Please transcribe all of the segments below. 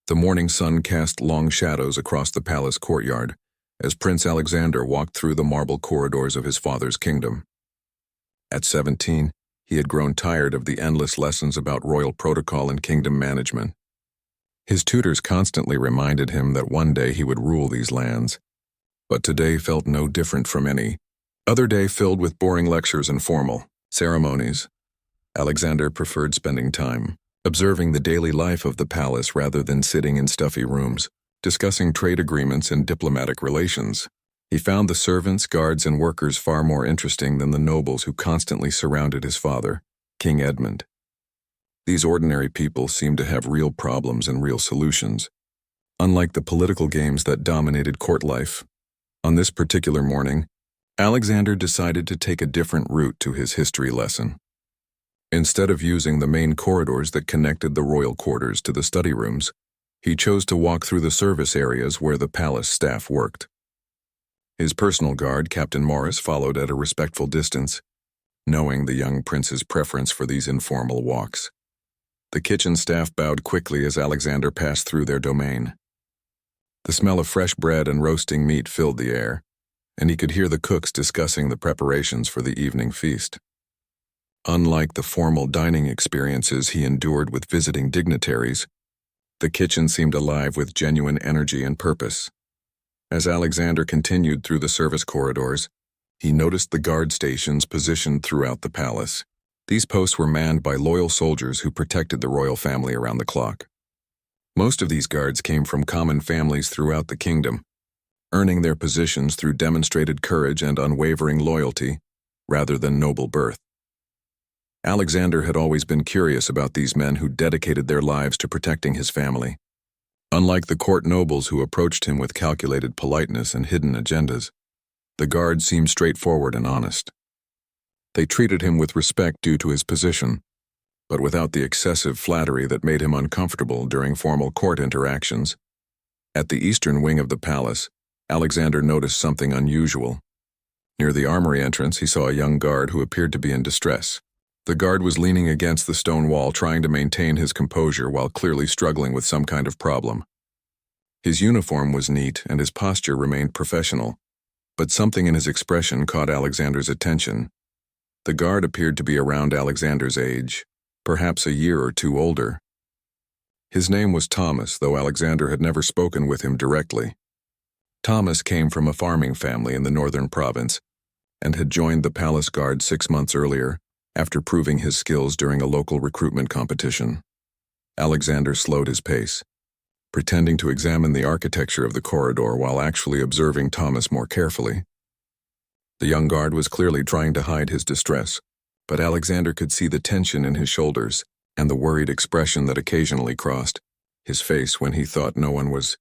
The morning sun cast long shadows across the palace courtyard as Prince Alexander walked through the marble corridors of his father's kingdom. At 17, he had grown tired of the endless lessons about royal protocol and kingdom management. His tutors constantly reminded him that one day he would rule these lands, but today felt no different from any other day filled with boring lectures and formal ceremonies. Alexander preferred spending time observing the daily life of the palace rather than sitting in stuffy rooms, discussing trade agreements and diplomatic relations. He found the servants, guards, and workers far more interesting than the nobles who constantly surrounded his father, King Edmund. These ordinary people seemed to have real problems and real solutions, unlike the political games that dominated court life. On this particular morning, Alexander decided to take a different route to his history lesson. Instead of using the main corridors that connected the royal quarters to the study rooms, he chose to walk through the service areas where the palace staff worked. His personal guard, Captain Morris, followed at a respectful distance, knowing the young prince's preference for these informal walks. The kitchen staff bowed quickly as Alexander passed through their domain. The smell of fresh bread and roasting meat filled the air, and he could hear the cooks discussing the preparations for the evening feast. Unlike the formal dining experiences he endured with visiting dignitaries, the kitchen seemed alive with genuine energy and purpose. As Alexander continued through the service corridors, he noticed the guard stations positioned throughout the palace. These posts were manned by loyal soldiers who protected the royal family around the clock. Most of these guards came from common families throughout the kingdom, earning their positions through demonstrated courage and unwavering loyalty, rather than noble birth. Alexander had always been curious about these men who dedicated their lives to protecting his family. Unlike the court nobles who approached him with calculated politeness and hidden agendas, the guards seemed straightforward and honest. They treated him with respect due to his position, but without the excessive flattery that made him uncomfortable during formal court interactions. At the eastern wing of the palace, Alexander noticed something unusual. Near the armory entrance, he saw a young guard who appeared to be in distress. The guard was leaning against the stone wall, trying to maintain his composure while clearly struggling with some kind of problem. His uniform was neat and his posture remained professional, but something in his expression caught Alexander's attention. The guard appeared to be around Alexander's age, perhaps a year or two older. His name was Thomas, though Alexander had never spoken with him directly. Thomas came from a farming family in the northern province and had joined the palace guard 6 months earlier, after proving his skills during a local recruitment competition. Alexander slowed his pace, pretending to examine the architecture of the corridor while actually observing Thomas more carefully. The young guard was clearly trying to hide his distress, but Alexander could see the tension in his shoulders and the worried expression that occasionally crossed his face when he thought no one was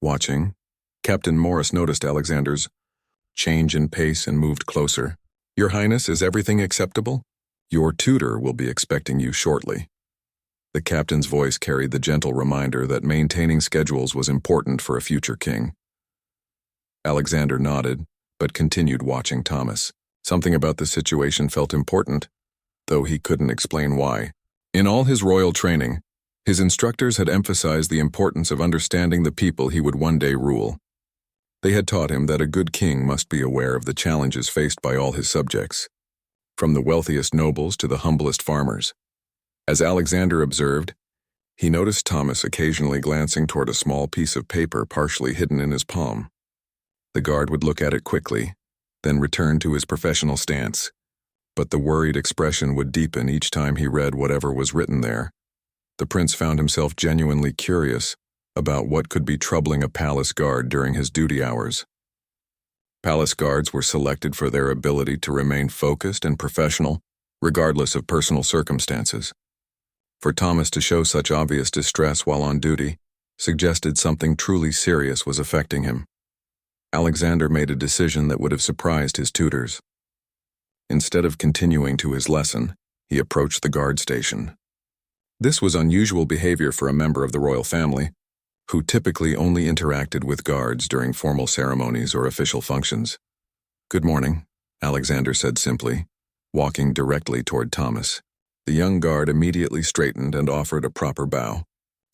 watching. Captain Morris noticed Alexander's change in pace and moved closer. "Your Highness, is everything acceptable? Your tutor will be expecting you shortly." The captain's voice carried the gentle reminder that maintaining schedules was important for a future king. Alexander nodded, but continued watching Thomas. Something about the situation felt important, though he couldn't explain why. In all his royal training, his instructors had emphasized the importance of understanding the people he would one day rule. They had taught him that a good king must be aware of the challenges faced by all his subjects, from the wealthiest nobles to the humblest farmers. As Alexander observed, he noticed Thomas occasionally glancing toward a small piece of paper partially hidden in his palm. The guard would look at it quickly, then return to his professional stance, but the worried expression would deepen each time he read whatever was written there. The prince found himself genuinely curious about what could be troubling a palace guard during his duty hours. Palace guards were selected for their ability to remain focused and professional, regardless of personal circumstances. For Thomas to show such obvious distress while on duty suggested something truly serious was affecting him. Alexander made a decision that would have surprised his tutors. Instead of continuing to his lesson, he approached the guard station. This was unusual behavior for a member of the royal family, who typically only interacted with guards during formal ceremonies or official functions. "Good morning," Alexander said simply, walking directly toward Thomas. The young guard immediately straightened and offered a proper bow.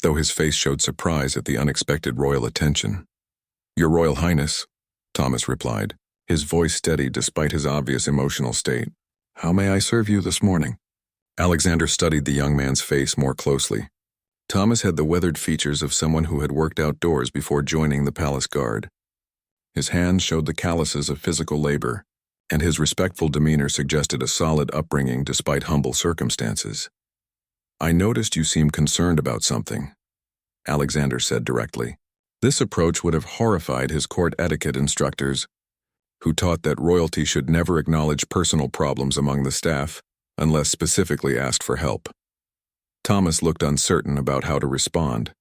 though his face showed surprise at the unexpected royal attention. "Your Royal Highness," Thomas replied, his voice steady despite his obvious emotional state. "How may I serve you this morning?" Alexander studied the young man's face more closely. Thomas had the weathered features of someone who had worked outdoors before joining the palace guard. His hands showed the calluses of physical labor, and his respectful demeanor suggested a solid upbringing despite humble circumstances. "I noticed you seemed concerned about something," Alexander said directly. This approach would have horrified his court etiquette instructors, who taught that royalty should never acknowledge personal problems among the staff unless specifically asked for help. Thomas looked uncertain about how to respond.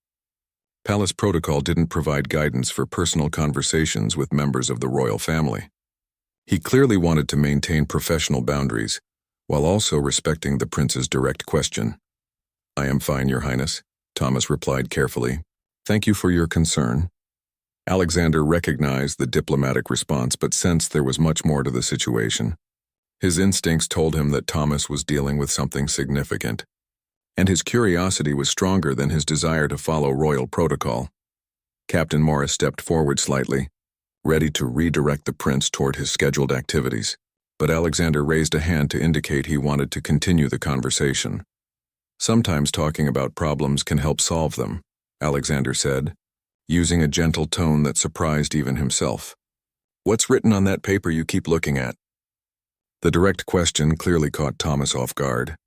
Palace protocol didn't provide guidance for personal conversations with members of the royal family. He clearly wanted to maintain professional boundaries, while also respecting the prince's direct question. "I am fine, Your Highness," Thomas replied carefully. "Thank you for your concern." Alexander recognized the diplomatic response but sensed there was much more to the situation. His instincts told him that Thomas was dealing with something significant, and his curiosity was stronger than his desire to follow royal protocol. Captain Morris stepped forward slightly, ready to redirect the prince toward his scheduled activities, but Alexander raised a hand to indicate he wanted to continue the conversation. "Sometimes talking about problems can help solve them," Alexander said, using a gentle tone that surprised even himself. "What's written on that paper you keep looking at?" The direct question clearly caught Thomas off guard.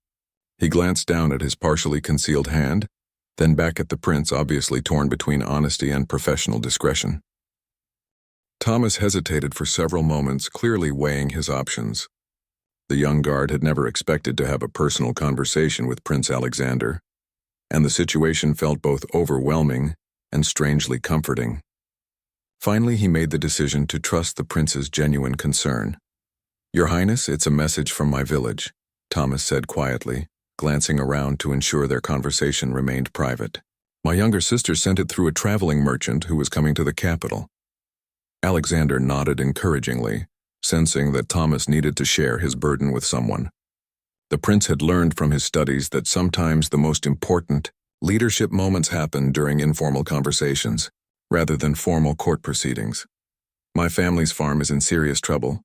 He glanced down at his partially concealed hand, then back at the prince, obviously torn between honesty and professional discretion. Thomas hesitated for several moments, clearly weighing his options. The young guard had never expected to have a personal conversation with Prince Alexander, and the situation felt both overwhelming and strangely comforting. Finally, he made the decision to trust the prince's genuine concern. "Your Highness, it's a message from my village," Thomas said quietly, glancing around to ensure their conversation remained private. "My younger sister sent it through a traveling merchant who was coming to the capital." Alexander nodded encouragingly, sensing that Thomas needed to share his burden with someone. The prince had learned from his studies that sometimes the most important leadership moments happen during informal conversations, rather than formal court proceedings. "My family's farm is in serious trouble,"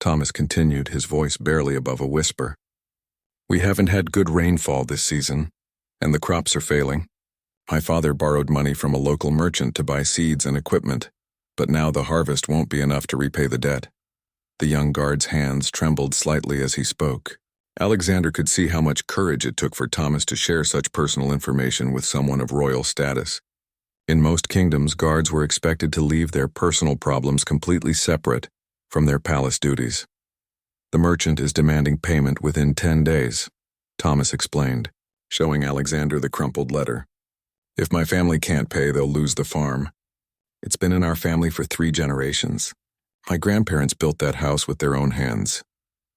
Thomas continued, his voice barely above a whisper. "We haven't had good rainfall this season, and the crops are failing. My father borrowed money from a local merchant to buy seeds and equipment, but now the harvest won't be enough to repay the debt." The young guard's hands trembled slightly as he spoke. Alexander could see how much courage it took for Thomas to share such personal information with someone of royal status. In most kingdoms, guards were expected to leave their personal problems completely separate from their palace duties. "The merchant is demanding payment within 10 days, Thomas explained, showing Alexander the crumpled letter. "If my family can't pay, they'll lose the farm. It's been in our family for 3 generations. My grandparents built that house with their own hands."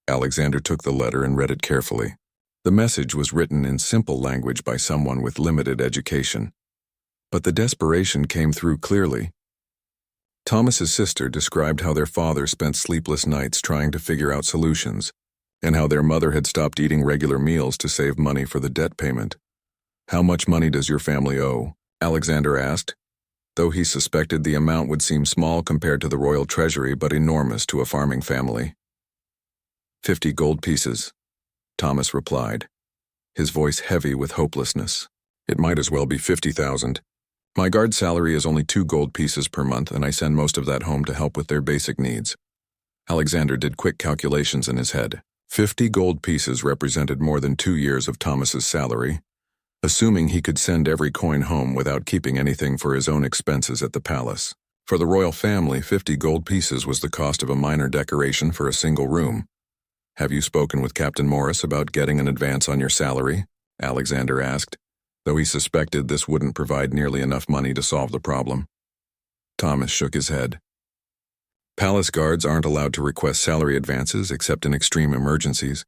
Alexander took the letter and read it carefully. The message was written in simple language by someone with limited education, but the desperation came through clearly. Thomas's sister described how their father spent sleepless nights trying to figure out solutions, and how their mother had stopped eating regular meals to save money for the debt payment. "How much money does your family owe?" Alexander asked, though he suspected the amount would seem small compared to the royal treasury but enormous to a farming family. 50 gold pieces, Thomas replied, his voice heavy with hopelessness. "It might as well be 50,000. My guard salary is only 2 gold pieces per month, and I send most of that home to help with their basic needs." Alexander did quick calculations in his head. 50 gold pieces represented more than 2 years of Thomas's salary, assuming he could send every coin home without keeping anything for his own expenses at the palace. For the royal family, 50 gold pieces was the cost of a minor decoration for a single room. "Have you spoken with Captain Morris about getting an advance on your salary?" Alexander asked, though he suspected this wouldn't provide nearly enough money to solve the problem. Thomas shook his head. Palace guards aren't allowed to request salary advances except in extreme emergencies,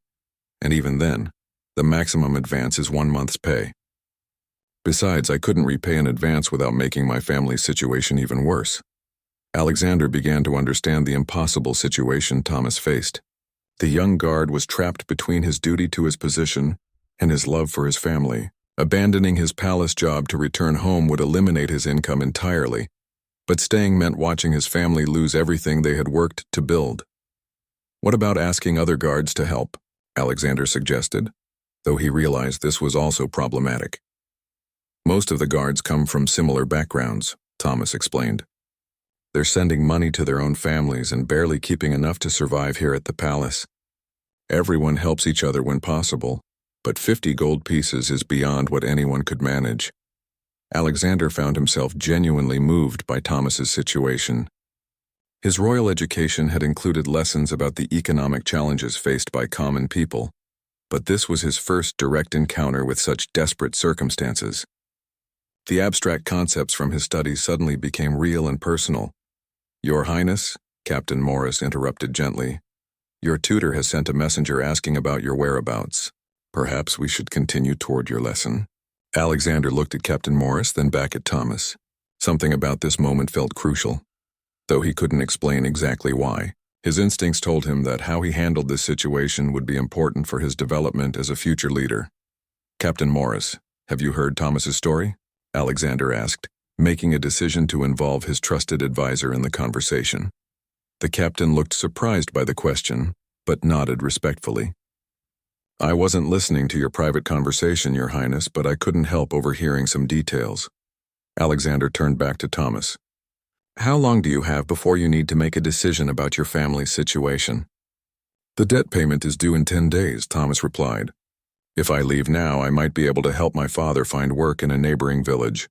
and even then, the maximum advance is 1 month's pay. Besides, I couldn't repay an advance without making my family's situation even worse. Alexander began to understand the impossible situation Thomas faced. The young guard was trapped between his duty to his position and his love for his family, Abandoning his palace job to return home would eliminate his income entirely, but staying meant watching his family lose everything they had worked to build. What about asking other guards to help? Alexander suggested, though he realized this was also problematic. Most of the guards come from similar backgrounds, Thomas explained. They're sending money to their own families and barely keeping enough to survive here at the palace. Everyone helps each other when possible, but 50 gold pieces is beyond what anyone could manage. Alexander found himself genuinely moved by Thomas's situation. His royal education had included lessons about the economic challenges faced by common people, but this was his first direct encounter with such desperate circumstances. The abstract concepts from his studies suddenly became real and personal. "Your Highness," Captain Morris interrupted gently, "your tutor has sent a messenger asking about your whereabouts. Perhaps we should continue toward your lesson." Alexander looked at Captain Morris, then back at Thomas. Something about this moment felt crucial, though he couldn't explain exactly why. His instincts told him that how he handled this situation would be important for his development as a future leader. "Captain Morris, have you heard Thomas's story?" Alexander asked, making a decision to involve his trusted advisor in the conversation. The captain looked surprised by the question, but nodded respectfully. "I wasn't listening to your private conversation, Your Highness, but I couldn't help overhearing some details." Alexander turned back to Thomas. "How long do you have before you need to make a decision about your family's situation?" "The debt payment is due in 10 days, Thomas replied. "If I leave now, I might be able to help my father find work in a neighboring village.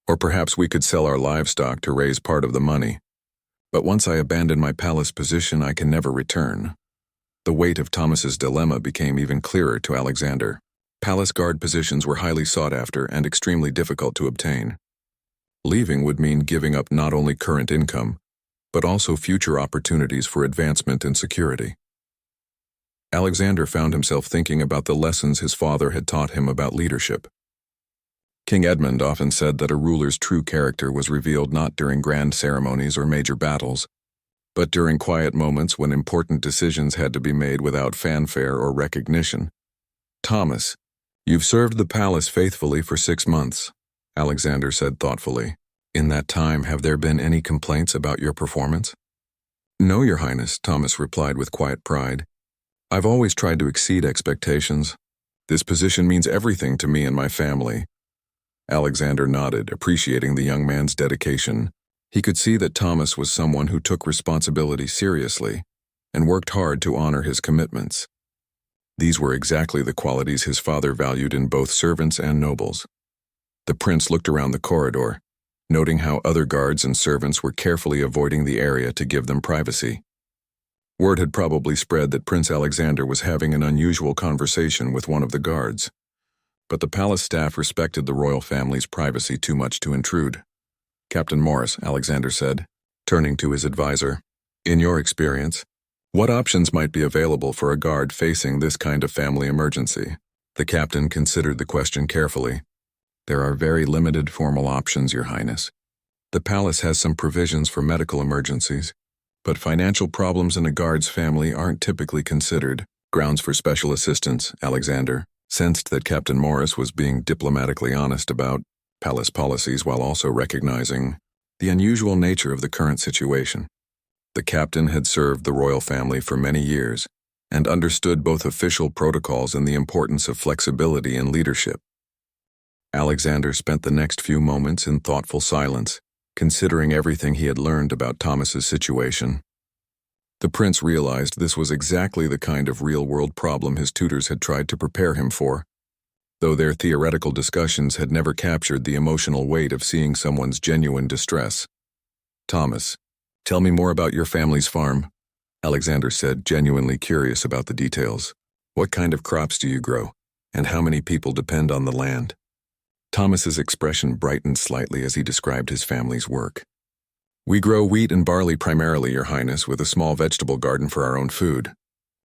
Or perhaps we could sell our livestock to raise part of the money. But once I abandon my palace position, I can never return." The weight of Thomas's dilemma became even clearer to Alexander. Palace guard positions were highly sought after and extremely difficult to obtain. Leaving would mean giving up not only current income, but also future opportunities for advancement and security. Alexander found himself thinking about the lessons his father had taught him about leadership. King Edmund often said that a ruler's true character was revealed not during grand ceremonies or major battles, but during quiet moments when important decisions had to be made without fanfare or recognition. "Thomas, you've served the palace faithfully for 6 months," Alexander said thoughtfully. "In that time, have there been any complaints about your performance?" "No, Your Highness," Thomas replied with quiet pride. "I've always tried to exceed expectations. This position means everything to me and my family." Alexander nodded, appreciating the young man's dedication. He could see that Thomas was someone who took responsibility seriously and worked hard to honor his commitments. These were exactly the qualities his father valued in both servants and nobles. The prince looked around the corridor, noting how other guards and servants were carefully avoiding the area to give them privacy. Word had probably spread that Prince Alexander was having an unusual conversation with one of the guards, but the palace staff respected the royal family's privacy too much to intrude. "Captain Morris," Alexander said, turning to his advisor, "in your experience, what options might be available for a guard facing this kind of family emergency?" The captain considered the question carefully. "There are very limited formal options, Your Highness. The palace has some provisions for medical emergencies, but financial problems in a guard's family aren't typically considered grounds for special assistance." Alexander sensed that Captain Morris was being diplomatically honest about palace policies while also recognizing the unusual nature of the current situation. The captain had served the royal family for many years and understood both official protocols and the importance of flexibility in leadership. Alexander spent the next few moments in thoughtful silence, considering everything he had learned about Thomas's situation. The prince realized this was exactly the kind of real-world problem his tutors had tried to prepare him for, though their theoretical discussions had never captured the emotional weight of seeing someone's genuine distress. "Thomas, tell me more about your family's farm," Alexander said, genuinely curious about the details. "What kind of crops do you grow, and how many people depend on the land?" Thomas's expression brightened slightly as he described his family's work. "We grow wheat and barley primarily, Your Highness, with a small vegetable garden for our own food.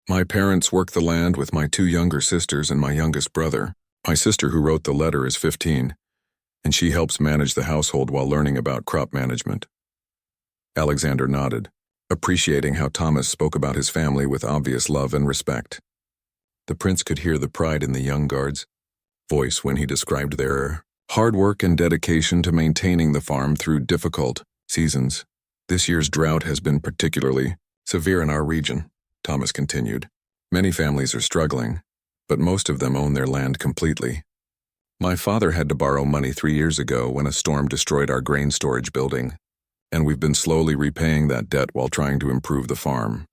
My parents work the land with my 2 younger sisters and my youngest brother. My sister who wrote the letter is 15, and she helps manage the household while learning about crop management." Alexander nodded, appreciating how Thomas spoke about his family with obvious love and respect. The prince could hear the pride in the young guards, voice when he described their hard work and dedication to maintaining the farm through difficult seasons. This year's drought has been particularly severe in our region, Thomas continued. Many families are struggling, but most of them own their land completely. My father had to borrow money 3 years ago when a storm destroyed our grain storage building, and we've been slowly repaying that debt while trying to improve the farm.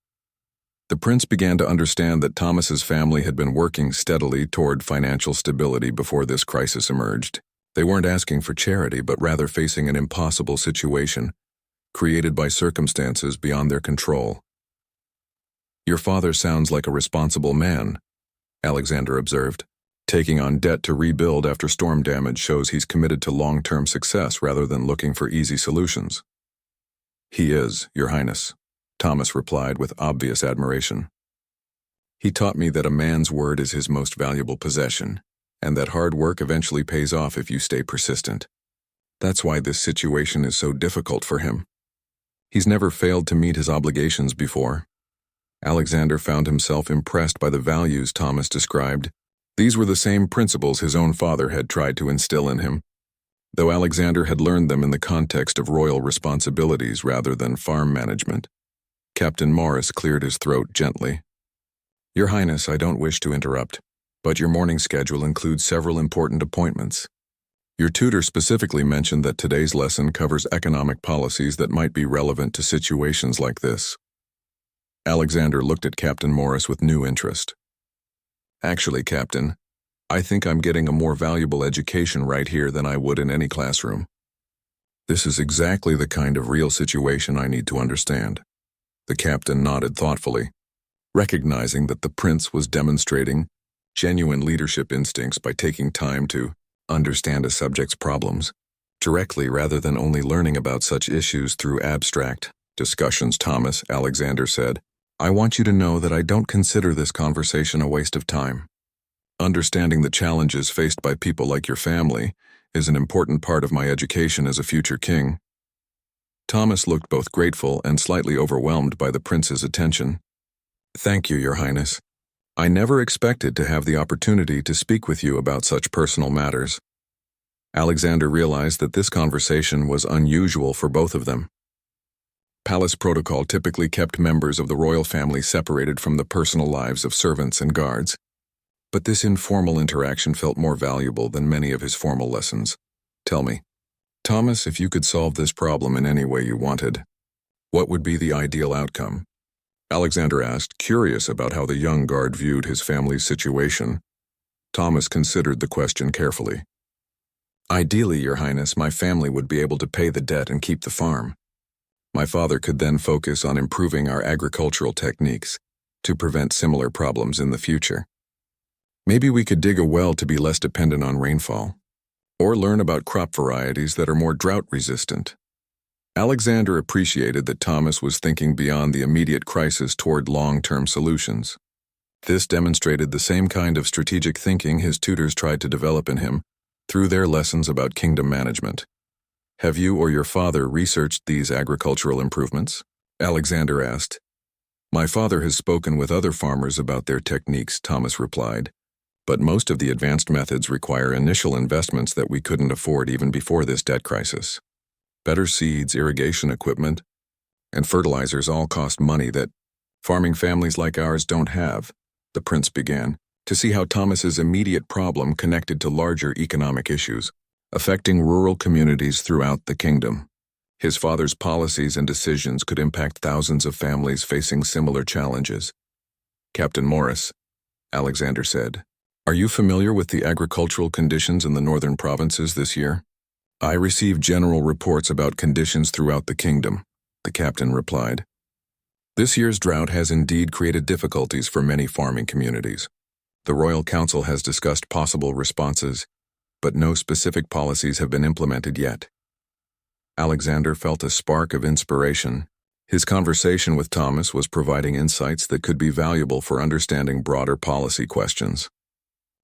The prince began to understand that Thomas's family had been working steadily toward financial stability before this crisis emerged. They weren't asking for charity, but rather facing an impossible situation, created by circumstances beyond their control. Your father sounds like a responsible man, Alexander observed. Taking on debt to rebuild after storm damage shows he's committed to long-term success rather than looking for easy solutions. He is, Your Highness, Thomas replied with obvious admiration. He taught me that a man's word is his most valuable possession, and that hard work eventually pays off if you stay persistent. That's why this situation is so difficult for him. He's never failed to meet his obligations before. Alexander found himself impressed by the values Thomas described. These were the same principles his own father had tried to instill in him, though Alexander had learned them in the context of royal responsibilities rather than farm management. Captain Morris cleared his throat gently. Your Highness, I don't wish to interrupt, but your morning schedule includes several important appointments. Your tutor specifically mentioned that today's lesson covers economic policies that might be relevant to situations like this. Alexander looked at Captain Morris with new interest. Actually, Captain, I think I'm getting a more valuable education right here than I would in any classroom. This is exactly the kind of real situation I need to understand. The captain nodded thoughtfully, recognizing that the prince was demonstrating genuine leadership instincts by taking time to understand a subject's problems directly rather than only learning about such issues through abstract discussions. Thomas, Alexander said, I want you to know that I don't consider this conversation a waste of time. Understanding the challenges faced by people like your family is an important part of my education as a future king. Thomas looked both grateful and slightly overwhelmed by the prince's attention. Thank you, Your Highness. I never expected to have the opportunity to speak with you about such personal matters. Alexander realized that this conversation was unusual for both of them. Palace protocol typically kept members of the royal family separated from the personal lives of servants and guards, but this informal interaction felt more valuable than many of his formal lessons. Tell me, Thomas, if you could solve this problem in any way you wanted, what would be the ideal outcome? Alexander asked, curious about how the young guard viewed his family's situation. Thomas considered the question carefully. Ideally, Your Highness, my family would be able to pay the debt and keep the farm. My father could then focus on improving our agricultural techniques to prevent similar problems in the future. Maybe we could dig a well to be less dependent on rainfall, or learn about crop varieties that are more drought-resistant. Alexander appreciated that Thomas was thinking beyond the immediate crisis toward long-term solutions. This demonstrated the same kind of strategic thinking his tutors tried to develop in him through their lessons about kingdom management. Have you or your father researched these agricultural improvements? Alexander asked. My father has spoken with other farmers about their techniques, Thomas replied, but most of the advanced methods require initial investments that we couldn't afford even before this debt crisis. Better seeds, irrigation equipment, and fertilizers all cost money that farming families like ours don't have, the prince began, to see how Thomas's immediate problem connected to larger economic issues affecting rural communities throughout the kingdom. His father's policies and decisions could impact thousands of families facing similar challenges. Captain Morris, Alexander said, are you familiar with the agricultural conditions in the northern provinces this year? I received general reports about conditions throughout the kingdom, the captain replied. This year's drought has indeed created difficulties for many farming communities. The Royal Council has discussed possible responses, but no specific policies have been implemented yet. Alexander felt a spark of inspiration. His conversation with Thomas was providing insights that could be valuable for understanding broader policy questions.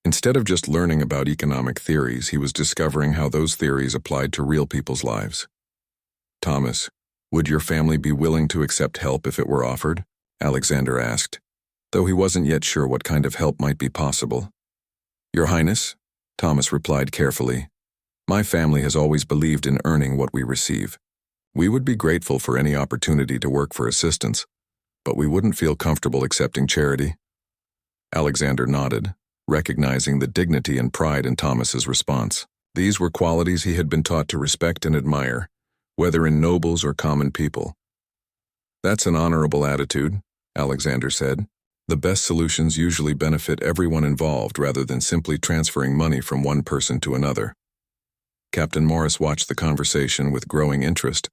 Instead of just learning about economic theories, he was discovering how those theories applied to real people's lives. Thomas, would your family be willing to accept help if it were offered? Alexander asked, though he wasn't yet sure what kind of help might be possible. Your Highness, Thomas replied carefully. My family has always believed in earning what we receive. We would be grateful for any opportunity to work for assistance, but we wouldn't feel comfortable accepting charity. Alexander nodded, recognizing the dignity and pride in Thomas's response. These were qualities he had been taught to respect and admire, whether in nobles or common people. That's an honorable attitude, Alexander said. The best solutions usually benefit everyone involved rather than simply transferring money from one person to another. Captain Morris watched the conversation with growing interest,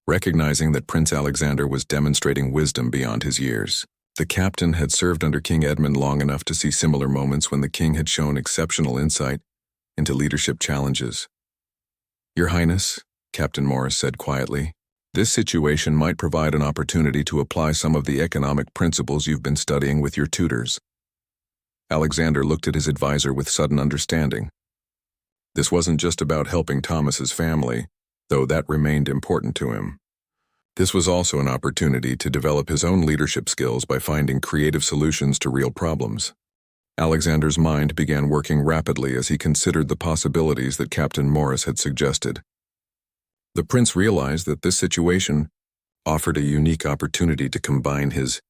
recognizing that Prince Alexander was demonstrating wisdom beyond his years. The captain had served under King Edmund long enough to see similar moments when the king had shown exceptional insight into leadership challenges. Your Highness, Captain Morris said quietly, this situation might provide an opportunity to apply some of the economic principles you've been studying with your tutors. Alexander looked at his advisor with sudden understanding. This wasn't just about helping Thomas's family, though that remained important to him. This was also an opportunity to develop his own leadership skills by finding creative solutions to real problems. Alexander's mind began working rapidly as he considered the possibilities that Captain Morris had suggested. The prince realized that this situation offered a unique opportunity to combine his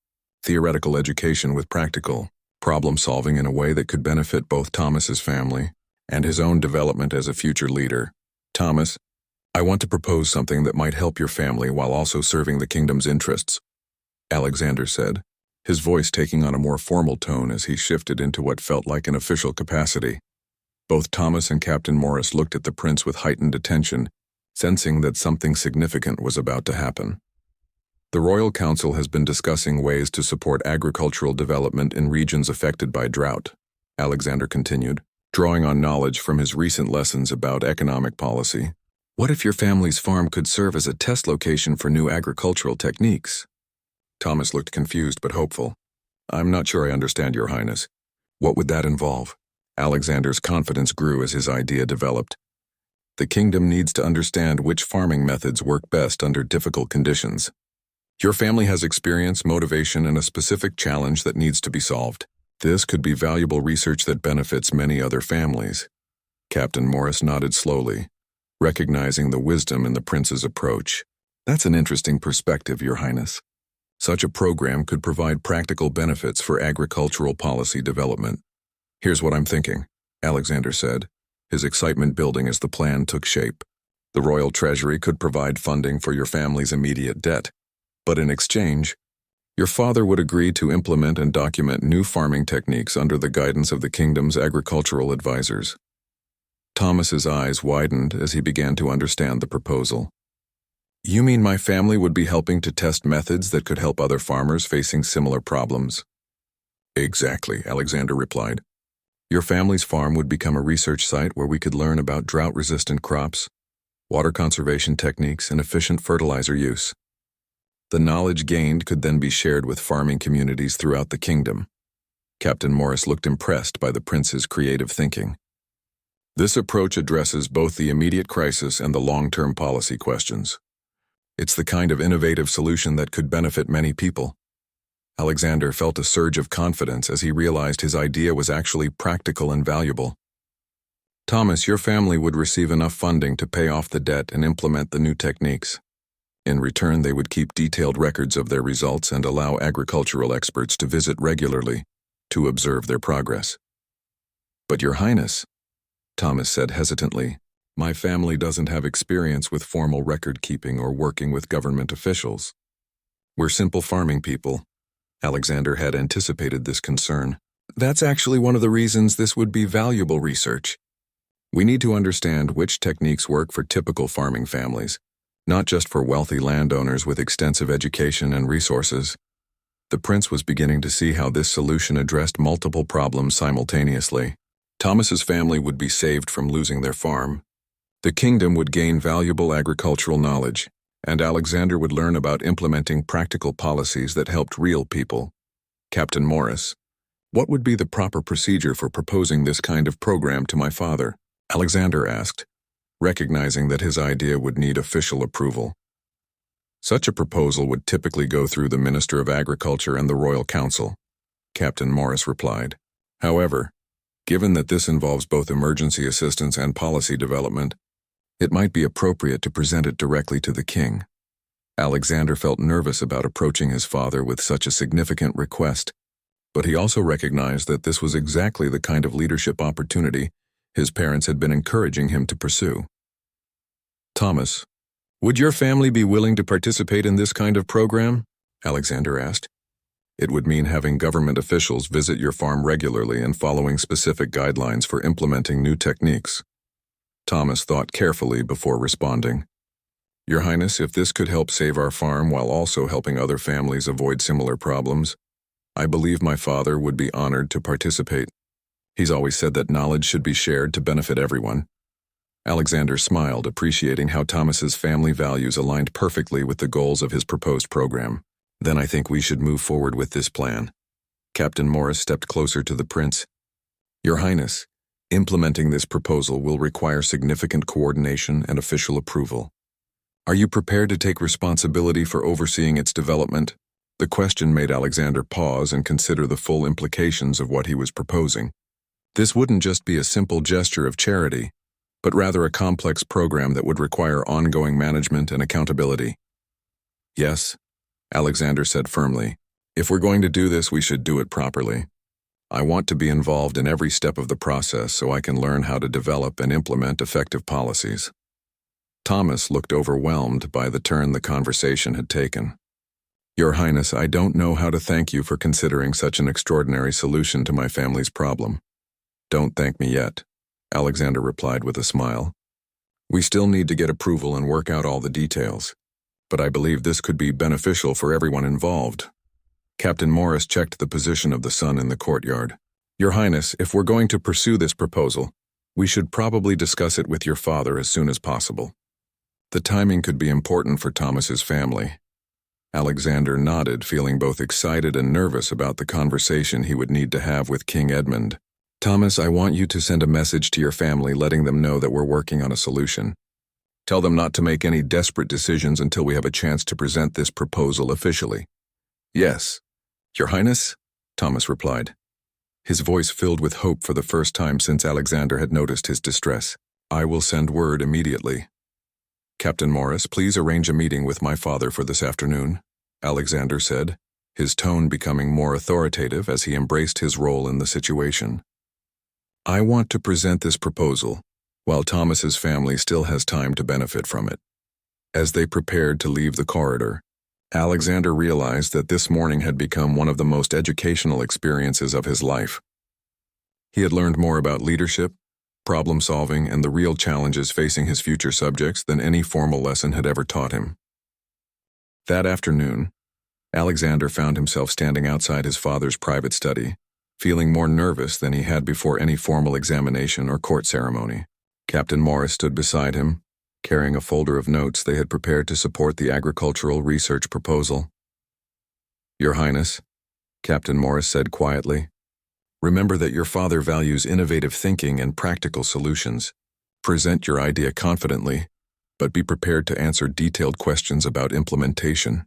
theoretical education with practical problem-solving in a way that could benefit both Thomas's family and his own development as a future leader. Thomas, I want to propose something that might help your family while also serving the kingdom's interests, Alexander said, his voice taking on a more formal tone as he shifted into what felt like an official capacity. Both Thomas and Captain Morris looked at the prince with heightened attention, sensing that something significant was about to happen. The Royal Council has been discussing ways to support agricultural development in regions affected by drought, Alexander continued, drawing on knowledge from his recent lessons about economic policy. What if your family's farm could serve as a test location for new agricultural techniques? Thomas looked confused but hopeful. I'm not sure I understand, Your Highness. What would that involve? Alexander's confidence grew as his idea developed. The kingdom needs to understand which farming methods work best under difficult conditions. Your family has experience, motivation, and a specific challenge that needs to be solved. This could be valuable research that benefits many other families. Captain Morris nodded slowly, recognizing the wisdom in the prince's approach. That's an interesting perspective, Your Highness. Such a program could provide practical benefits for agricultural policy development. Here's what I'm thinking, Alexander said, his excitement building as the plan took shape. The royal treasury could provide funding for your family's immediate debt, but in exchange, your father would agree to implement and document new farming techniques under the guidance of the kingdom's agricultural advisors. Thomas's eyes widened as he began to understand the proposal. You mean my family would be helping to test methods that could help other farmers facing similar problems? Exactly, Alexander replied. Your family's farm would become a research site where we could learn about drought-resistant crops, water conservation techniques, and efficient fertilizer use. The knowledge gained could then be shared with farming communities throughout the kingdom. Captain Morris looked impressed by the prince's creative thinking. This approach addresses both the immediate crisis and the long-term policy questions. It's the kind of innovative solution that could benefit many people. Alexander felt a surge of confidence as he realized his idea was actually practical and valuable. Thomas, your family would receive enough funding to pay off the debt and implement the new techniques. In return, they would keep detailed records of their results and allow agricultural experts to visit regularly to observe their progress. But Your Highness, Thomas said hesitantly, my family doesn't have experience with formal record-keeping or working with government officials. We're simple farming people. Alexander had anticipated this concern. That's actually one of the reasons this would be valuable research. We need to understand which techniques work for typical farming families, not just for wealthy landowners with extensive education and resources. The prince was beginning to see how this solution addressed multiple problems simultaneously. Thomas's family would be saved from losing their farm. The kingdom would gain valuable agricultural knowledge, and Alexander would learn about implementing practical policies that helped real people. Captain Morris, what would be the proper procedure for proposing this kind of program to my father? Alexander asked, recognizing that his idea would need official approval. Such a proposal would typically go through the Minister of Agriculture and the Royal Council, Captain Morris replied. However, Given that this involves both emergency assistance and policy development, it might be appropriate to present it directly to the king. Alexander felt nervous about approaching his father with such a significant request, but he also recognized that this was exactly the kind of leadership opportunity his parents had been encouraging him to pursue. "Thomas, would your family be willing to participate in this kind of program?" Alexander asked. "It would mean having government officials visit your farm regularly and following specific guidelines for implementing new techniques." Thomas thought carefully before responding. "Your Highness, if this could help save our farm while also helping other families avoid similar problems, I believe my father would be honored to participate. He's always said that knowledge should be shared to benefit everyone." Alexander smiled, appreciating how Thomas's family values aligned perfectly with the goals of his proposed program. "Then I think we should move forward with this plan." Captain Morris stepped closer to the prince. "Your Highness, implementing this proposal will require significant coordination and official approval. Are you prepared to take responsibility for overseeing its development?" The question made Alexander pause and consider the full implications of what he was proposing. This wouldn't just be a simple gesture of charity, but rather a complex program that would require ongoing management and accountability. "Yes," Alexander said firmly. "If we're going to do this, we should do it properly. I want to be involved in every step of the process so I can learn how to develop and implement effective policies." Thomas looked overwhelmed by the turn the conversation had taken. "Your Highness, I don't know how to thank you for considering such an extraordinary solution to my family's problem." "Don't thank me yet," Alexander replied with a smile. "We still need to get approval and work out all the details, but I believe this could be beneficial for everyone involved." Captain Morris checked the position of the sun in the courtyard. "Your Highness, if we're going to pursue this proposal, we should probably discuss it with your father as soon as possible. The timing could be important for Thomas's family." Alexander nodded, feeling both excited and nervous about the conversation he would need to have with King Edmund. "Thomas, I want you to send a message to your family letting them know that we're working on a solution. Tell them not to make any desperate decisions until we have a chance to present this proposal officially." "Yes, Your Highness," Thomas replied, his voice filled with hope for the first time since Alexander had noticed his distress. "I will send word immediately." "Captain Morris, please arrange a meeting with my father for this afternoon," Alexander said, his tone becoming more authoritative as he embraced his role in the situation. "I want to present this proposal, while Thomas's family still has time to benefit from it." As they prepared to leave the corridor, Alexander realized that this morning had become one of the most educational experiences of his life. He had learned more about leadership, problem-solving, and the real challenges facing his future subjects than any formal lesson had ever taught him. That afternoon, Alexander found himself standing outside his father's private study, feeling more nervous than he had before any formal examination or court ceremony. Captain Morris stood beside him, carrying a folder of notes they had prepared to support the agricultural research proposal. "Your Highness," Captain Morris said quietly, "remember that your father values innovative thinking and practical solutions. Present your idea confidently, but be prepared to answer detailed questions about implementation."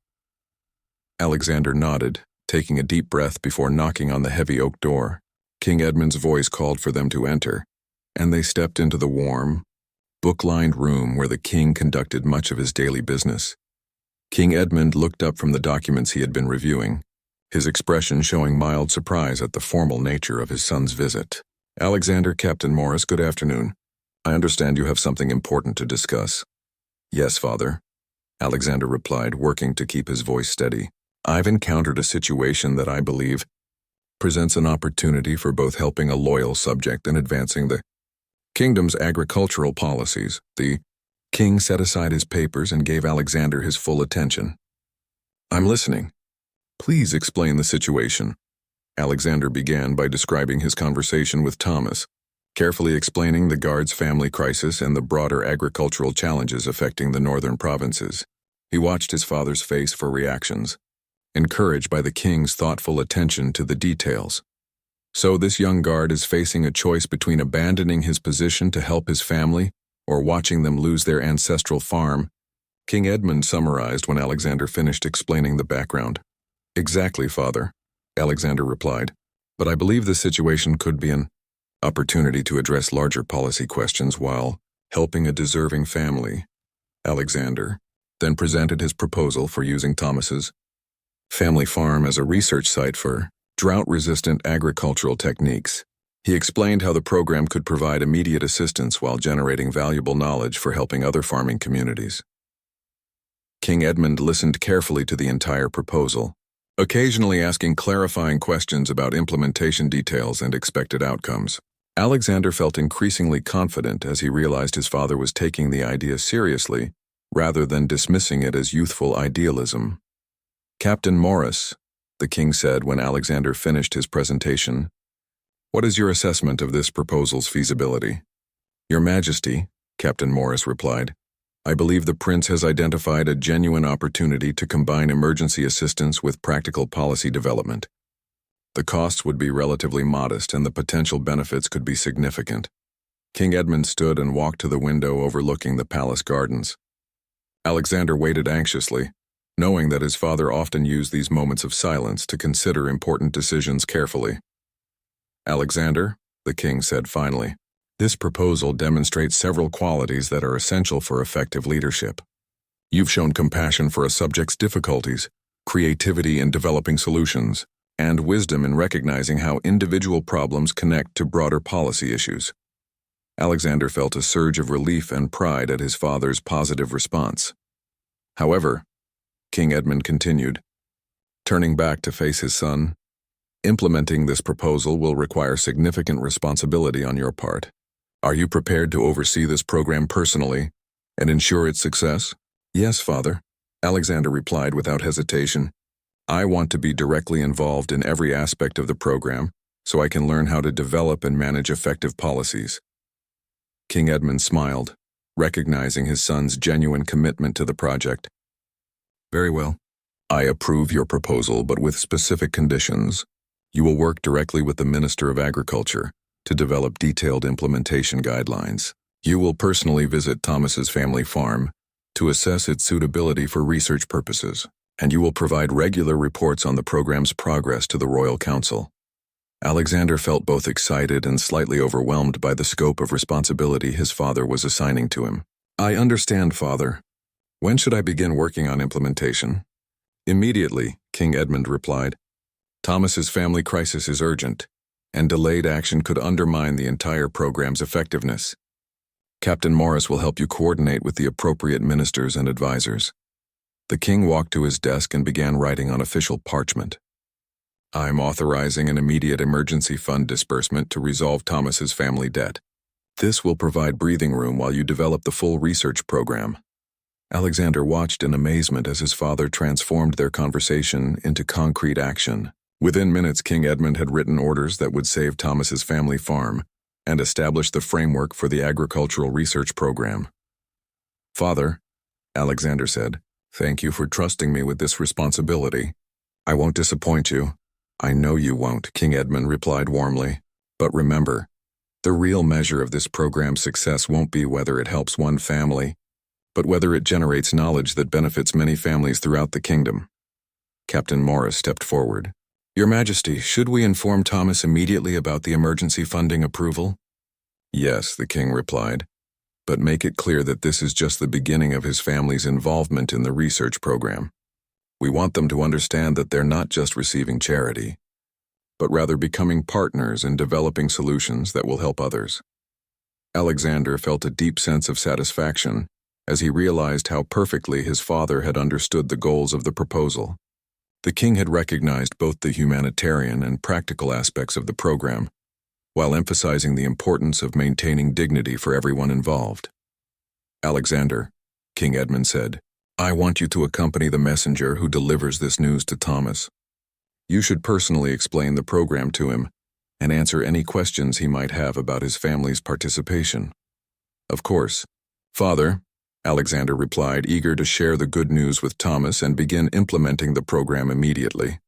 Alexander nodded, taking a deep breath before knocking on the heavy oak door. King Edmund's voice called for them to enter, and they stepped into the warm, book-lined room where the king conducted much of his daily business. King Edmund looked up from the documents he had been reviewing, his expression showing mild surprise at the formal nature of his son's visit. "Alexander, Captain Morris, good afternoon. I understand you have something important to discuss." "Yes, father," Alexander replied, working to keep his voice steady. "I've encountered a situation that I believe presents an opportunity for both helping a loyal subject and advancing the kingdom's agricultural policies." The king set aside his papers and gave Alexander his full attention. "I'm listening. Please explain the situation." Alexander began by describing his conversation with Thomas, carefully explaining the guard's family crisis and the broader agricultural challenges affecting the northern provinces. He watched his father's face for reactions, encouraged by the king's thoughtful attention to the details. So this young guard is facing a choice between abandoning his position to help his family or watching them lose their ancestral farm, King Edmund summarized when Alexander finished explaining the background. "Exactly, father," Alexander replied, "but I believe the situation could be an opportunity to address larger policy questions while helping a deserving family. Alexander then presented his proposal for using Thomas's family farm as a research site for drought-resistant agricultural techniques. He explained how the program could provide immediate assistance while generating valuable knowledge for helping other farming communities. King Edmund listened carefully to the entire proposal, occasionally asking clarifying questions about implementation details and expected outcomes. Alexander felt increasingly confident as he realized his father was taking the idea seriously rather than dismissing it as youthful idealism. "Captain Morris," the king said when Alexander finished his presentation, "what is your assessment of this proposal's feasibility?" "Your Majesty," Captain Morris replied, "I believe the prince has identified a genuine opportunity to combine emergency assistance with practical policy development. The costs would be relatively modest and the potential benefits could be significant." King Edmund stood and walked to the window overlooking the palace gardens. Alexander waited anxiously, knowing that his father often used these moments of silence to consider important decisions carefully. "Alexander," the king said finally, "this proposal demonstrates several qualities that are essential for effective leadership. You've shown compassion for a subject's difficulties, creativity in developing solutions, and wisdom in recognizing how individual problems connect to broader policy issues." Alexander felt a surge of relief and pride at his father's positive response. However, King Edmund continued, turning back to face his son, "Implementing this proposal will require significant responsibility on your part. Are you prepared to oversee this program personally and ensure its success?" "Yes, father," Alexander replied without hesitation. "I want to be directly involved in every aspect of the program so I can learn how to develop and manage effective policies." King Edmund smiled, recognizing his son's genuine commitment to the project. "Very well. I approve your proposal, but with specific conditions. You will work directly with the Minister of Agriculture to develop detailed implementation guidelines. You will personally visit Thomas's family farm to assess its suitability for research purposes, and you will provide regular reports on the program's progress to the Royal Council." Alexander felt both excited and slightly overwhelmed by the scope of responsibility his father was assigning to him. "I understand, father. When should I begin working on implementation?" "Immediately," King Edmund replied. "Thomas's family crisis is urgent, and delayed action could undermine the entire program's effectiveness. Captain Morris will help you coordinate with the appropriate ministers and advisors." The king walked to his desk and began writing on official parchment. "I'm authorizing an immediate emergency fund disbursement to resolve Thomas's family debt. This will provide breathing room while you develop the full research program." Alexander watched in amazement as his father transformed their conversation into concrete action. Within minutes, King Edmund had written orders that would save Thomas's family farm and establish the framework for the agricultural research program. "Father," Alexander said, "thank you for trusting me with this responsibility. I won't disappoint you." "I know you won't," King Edmund replied warmly. "But remember, the real measure of this program's success won't be whether it helps one family, but whether it generates knowledge that benefits many families throughout the kingdom." Captain Morris stepped forward. "Your Majesty, should we inform Thomas immediately about the emergency funding approval?" "Yes," the king replied, "but make it clear that this is just the beginning of his family's involvement in the research program. We want them to understand that they're not just receiving charity, but rather becoming partners in developing solutions that will help others." Alexander felt a deep sense of satisfaction as he realized how perfectly his father had understood the goals of the proposal. The king had recognized both the humanitarian and practical aspects of the program, while emphasizing the importance of maintaining dignity for everyone involved. "Alexander," King Edmund said, "I want you to accompany the messenger who delivers this news to Thomas. You should personally explain the program to him and answer any questions he might have about his family's participation." "Of course, Father," Alexander replied, eager to share the good news with Thomas and begin implementing the program immediately.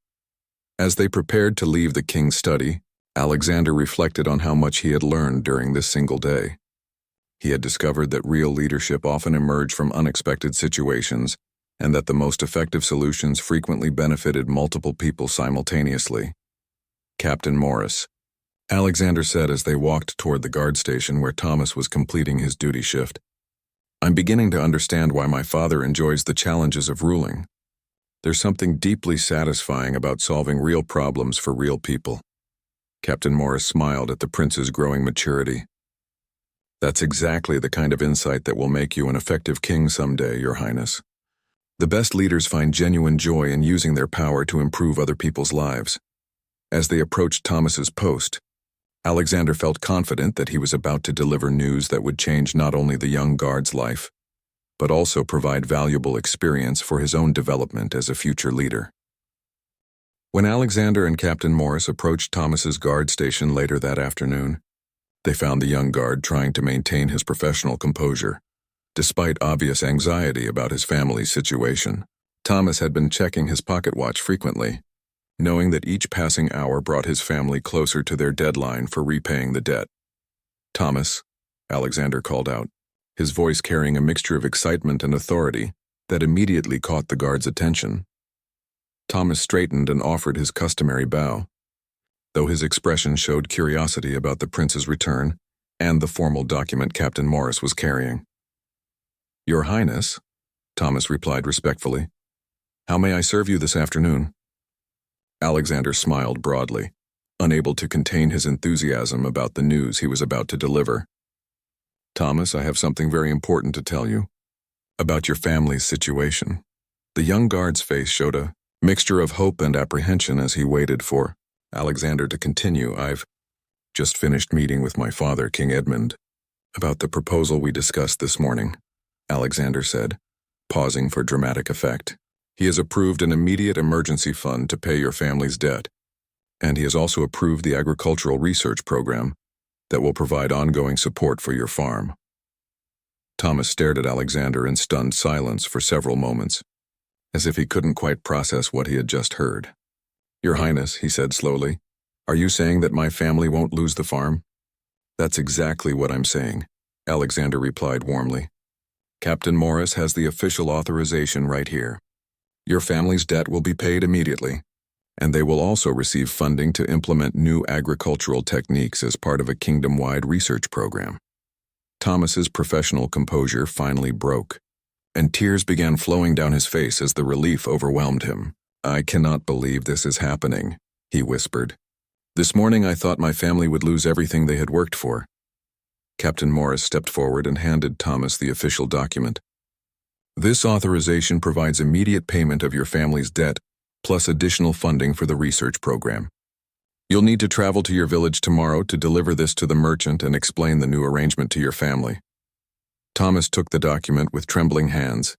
As they prepared to leave the king's study, Alexander reflected on how much he had learned during this single day. He had discovered that real leadership often emerged from unexpected situations and that the most effective solutions frequently benefited multiple people simultaneously. Captain Morris, Alexander said as they walked toward the guard station where Thomas was completing his duty shift. I'm beginning to understand why my father enjoys the challenges of ruling. There's something deeply satisfying about solving real problems for real people. Captain Morris smiled at the prince's growing maturity. That's exactly the kind of insight that will make you an effective king someday, Your Highness. The best leaders find genuine joy in using their power to improve other people's lives. As they approached Thomas's post, Alexander felt confident that he was about to deliver news that would change not only the young guard's life, but also provide valuable experience for his own development as a future leader. When Alexander and Captain Morris approached Thomas's guard station later that afternoon, they found the young guard trying to maintain his professional composure, despite obvious anxiety about his family's situation. Thomas had been checking his pocket watch frequently, knowing that each passing hour brought his family closer to their deadline for repaying the debt. "Thomas," Alexander called out, his voice carrying a mixture of excitement and authority that immediately caught the guard's attention. Thomas straightened and offered his customary bow, though his expression showed curiosity about the prince's return and the formal document Captain Morris was carrying. "Your Highness," Thomas replied respectfully. "How may I serve you this afternoon?" Alexander smiled broadly, unable to contain his enthusiasm about the news he was about to deliver. "Thomas, I have something very important to tell you about your family's situation." The young guard's face showed a mixture of hope and apprehension as he waited for Alexander to continue. "I've just finished meeting with my father, King Edmund, about the proposal we discussed this morning," Alexander said, pausing for dramatic effect. "He has approved an immediate emergency fund to pay your family's debt, and he has also approved the agricultural research program that will provide ongoing support for your farm." Thomas stared at Alexander in stunned silence for several moments, as if he couldn't quite process what he had just heard. "Your Highness," he said slowly, "are you saying that my family won't lose the farm?" "That's exactly what I'm saying," Alexander replied warmly. "Captain Morris has the official authorization right here. Your family's debt will be paid immediately, and they will also receive funding to implement new agricultural techniques as part of a kingdom-wide research program." Thomas's professional composure finally broke, and tears began flowing down his face as the relief overwhelmed him. "I cannot believe this is happening," he whispered. "This morning I thought my family would lose everything they had worked for." Captain Morris stepped forward and handed Thomas the official document. "This authorization provides immediate payment of your family's debt, plus additional funding for the research program. You'll need to travel to your village tomorrow to deliver this to the merchant and explain the new arrangement to your family." Thomas took the document with trembling hands,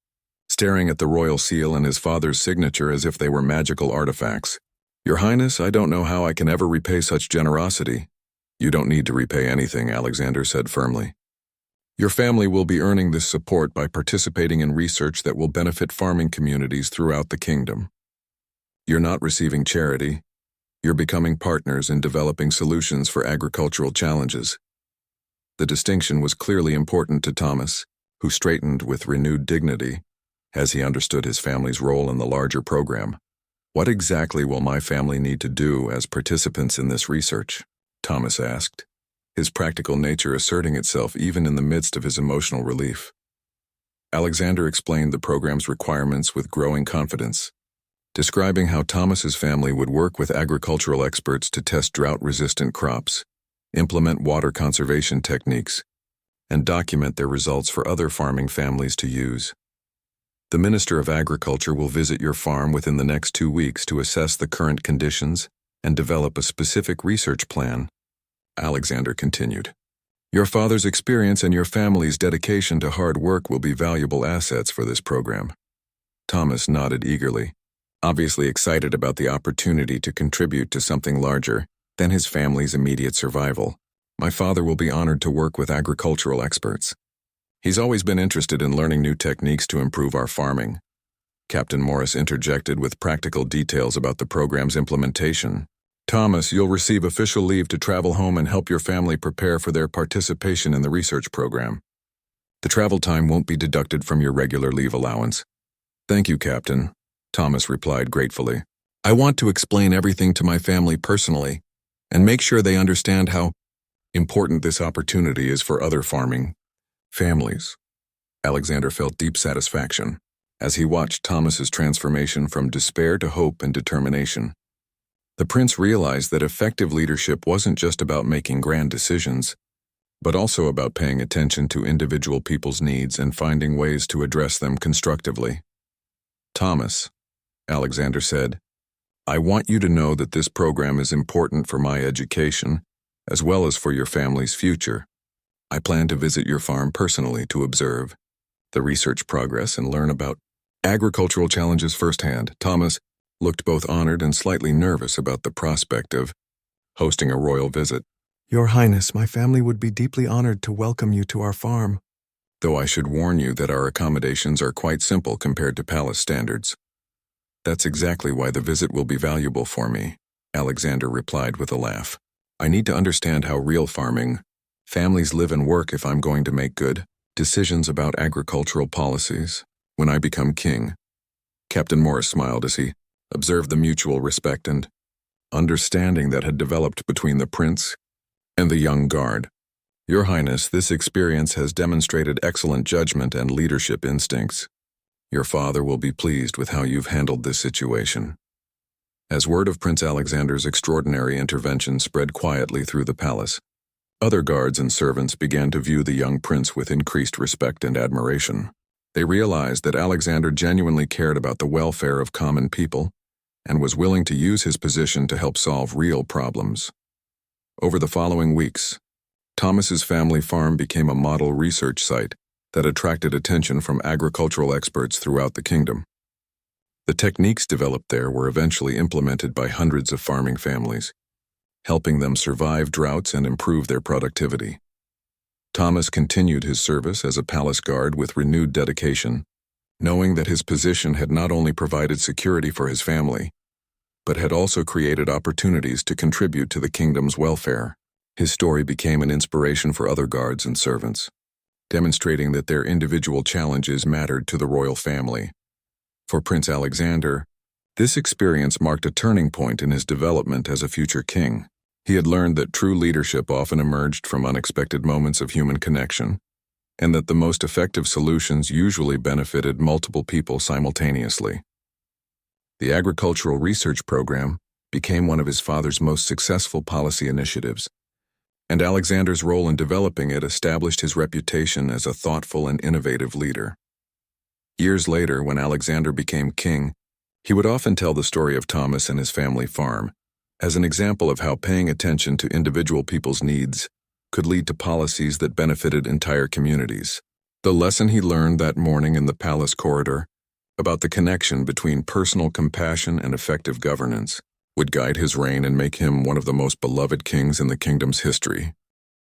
staring at the royal seal and his father's signature as if they were magical artifacts. "Your Highness, I don't know how I can ever repay such generosity." "You don't need to repay anything," Alexander said firmly. "Your family will be earning this support by participating in research that will benefit farming communities throughout the kingdom. You're not receiving charity. You're becoming partners in developing solutions for agricultural challenges." The distinction was clearly important to Thomas, who straightened with renewed dignity as he understood his family's role in the larger program. "What exactly will my family need to do as participants in this research?" Thomas asked, his practical nature asserting itself even in the midst of his emotional relief. Alexander explained the program's requirements with growing confidence, describing how Thomas's family would work with agricultural experts to test drought-resistant crops, implement water conservation techniques, and document their results for other farming families to use. "The Minister of Agriculture will visit your farm within the next 2 weeks to assess the current conditions and develop a specific research plan," Alexander continued. "Your father's experience and your family's dedication to hard work will be valuable assets for this program." Thomas nodded eagerly, obviously excited about the opportunity to contribute to something larger than his family's immediate survival. "My father will be honored to work with agricultural experts. He's always been interested in learning new techniques to improve our farming." Captain Morris interjected with practical details about the program's implementation. "Thomas, you'll receive official leave to travel home and help your family prepare for their participation in the research program. The travel time won't be deducted from your regular leave allowance." "Thank you, Captain," Thomas replied gratefully. "I want to explain everything to my family personally, and make sure they understand how important this opportunity is for other farming families. Alexander felt deep satisfaction as he watched Thomas's transformation from despair to hope and determination. The prince realized that effective leadership wasn't just about making grand decisions, but also about paying attention to individual people's needs and finding ways to address them constructively. "Thomas," Alexander said, "I want you to know that this program is important for my education, as well as for your family's future. I plan to visit your farm personally to observe the research progress and learn about agricultural challenges firsthand." Thomas looked both honored and slightly nervous about the prospect of hosting a royal visit. "Your Highness, my family would be deeply honored to welcome you to our farm." "Though I should warn you that our accommodations are quite simple compared to palace standards. That's exactly why the visit will be valuable for me," Alexander replied with a laugh. "I need to understand how real farming families live and work if I'm going to make good decisions about agricultural policies when I become king." Captain Morris smiled as he observed the mutual respect and understanding that had developed between the prince and the young guard. "Your Highness, this experience has demonstrated excellent judgment and leadership instincts. Your father will be pleased with how you've handled this situation." As word of Prince Alexander's extraordinary intervention spread quietly through the palace, other guards and servants began to view the young prince with increased respect and admiration. They realized that Alexander genuinely cared about the welfare of common people and was willing to use his position to help solve real problems. Over the following weeks, Thomas's family farm became a model research site that attracted attention from agricultural experts throughout the kingdom. The techniques developed there were eventually implemented by hundreds of farming families, helping them survive droughts and improve their productivity. Thomas continued his service as a palace guard with renewed dedication, knowing that his position had not only provided security for his family, but had also created opportunities to contribute to the kingdom's welfare. His story became an inspiration for other guards and servants, demonstrating that their individual challenges mattered to the royal family. For Prince Alexander, this experience marked a turning point in his development as a future king. He had learned that true leadership often emerged from unexpected moments of human connection, and that the most effective solutions usually benefited multiple people simultaneously. The agricultural research program became one of his father's most successful policy initiatives, and Alexander's role in developing it established his reputation as a thoughtful and innovative leader. Years later, when Alexander became king, he would often tell the story of Thomas and his family farm as an example of how paying attention to individual people's needs could lead to policies that benefited entire communities. The lesson he learned that morning in the palace corridor about the connection between personal compassion and effective governance would guide his reign and make him one of the most beloved kings in the kingdom's history.